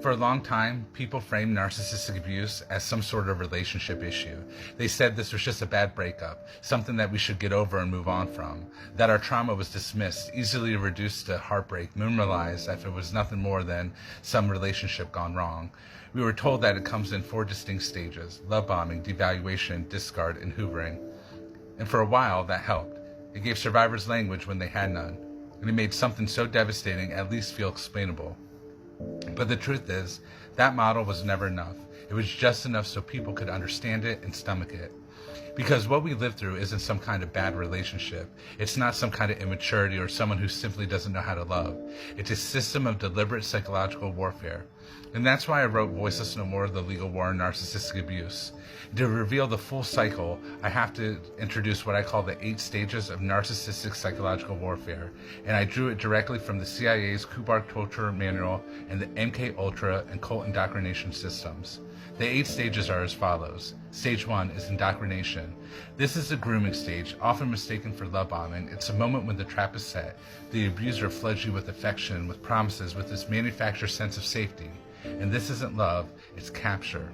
For a long time, people framed narcissistic abuse as some sort of relationship issue. They said this was just a bad breakup, something that we should get over and move on from, that our trauma was dismissed, easily reduced to heartbreak, minimalized if it was nothing more than some relationship gone wrong. We were told that it comes in 4 distinct stages: love bombing, devaluation, discard, and hoovering. And for a while, that helped. It gave survivors language when they had none, and it made something so devastating at least feel explainable. But the truth is, that model was never enough. It was just enough so people could understand it and stomach it. Because what we live through isn't some kind of bad relationship. It's not some kind of immaturity or someone who simply doesn't know how to love. It's a system of deliberate psychological warfare. And that's why I wrote Voiceless No More: The Legal War on Narcissistic Abuse. To reveal the full cycle, I have to introduce what I call the 8 stages of narcissistic psychological warfare, and I drew it directly from the CIA's Kubark Torture Manual and the MK Ultra and cult indoctrination systems. The 8 stages are as follows. Stage 1 is indoctrination. This is the grooming stage, often mistaken for love bombing. It's a moment when the trap is set. The abuser floods you with affection, with promises, with this manufactured sense of safety. And this isn't love, it's capture.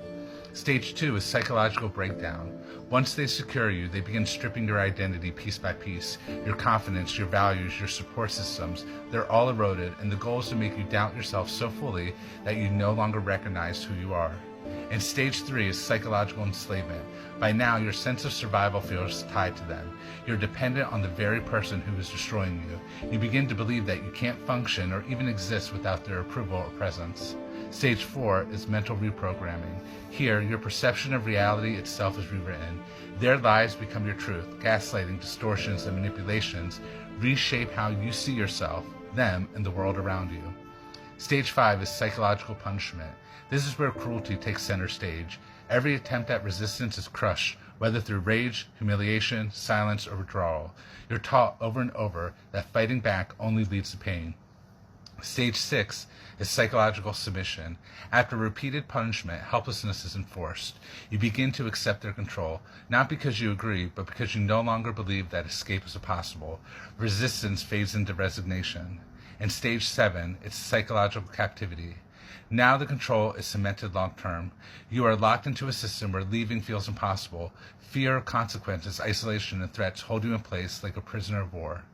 Stage 2 is psychological breakdown. Once they secure you, they begin stripping your identity piece by piece. Your confidence, your values, your support systems, they're all eroded, and the goal is to make you doubt yourself so fully that you no longer recognize who you are. And stage 3 is psychological enslavement. By now, your sense of survival feels tied to them. You're dependent on the very person who is destroying you. You begin to believe that you can't function or even exist without their approval or presence. Stage 4 is mental reprogramming. Here, your perception of reality itself is rewritten. Their lies become your truth. Gaslighting, distortions, and manipulations reshape how you see yourself, them, and the world around you. Stage 5 is psychological punishment. This is where cruelty takes center stage. Every attempt at resistance is crushed, whether through rage, humiliation, silence, or withdrawal. You're taught over and over that fighting back only leads to pain. Stage 6 is psychological submission. After repeated punishment, helplessness is enforced. You begin to accept their control, not because you agree, but because you no longer believe that escape is possible. Resistance fades into resignation. And stage 7 is psychological captivity. Now the control is cemented long-term. You are locked into a system where leaving feels impossible. Fear, consequences, isolation, and threats hold you in place like a prisoner of war.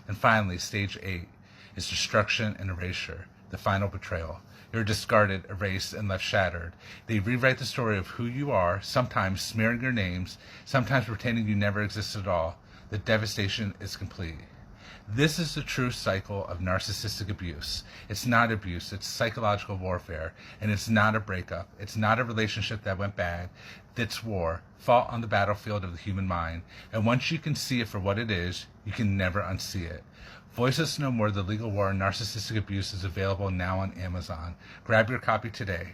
And finally, stage 8 is destruction and erasure, the final betrayal. You're discarded, erased, and left shattered. They rewrite the story of who you are, sometimes smearing your names, sometimes pretending you never existed at all. The devastation is complete. This is the true cycle of narcissistic abuse. It's not abuse, it's psychological warfare, and it's not a breakup. It's not a relationship that went bad. It's war, fought on the battlefield of the human mind. And once you can see it for what it is, you can never unsee it. Voiceless No More: The Legal War on Narcissistic Abuse is available now on Amazon. Grab your copy today.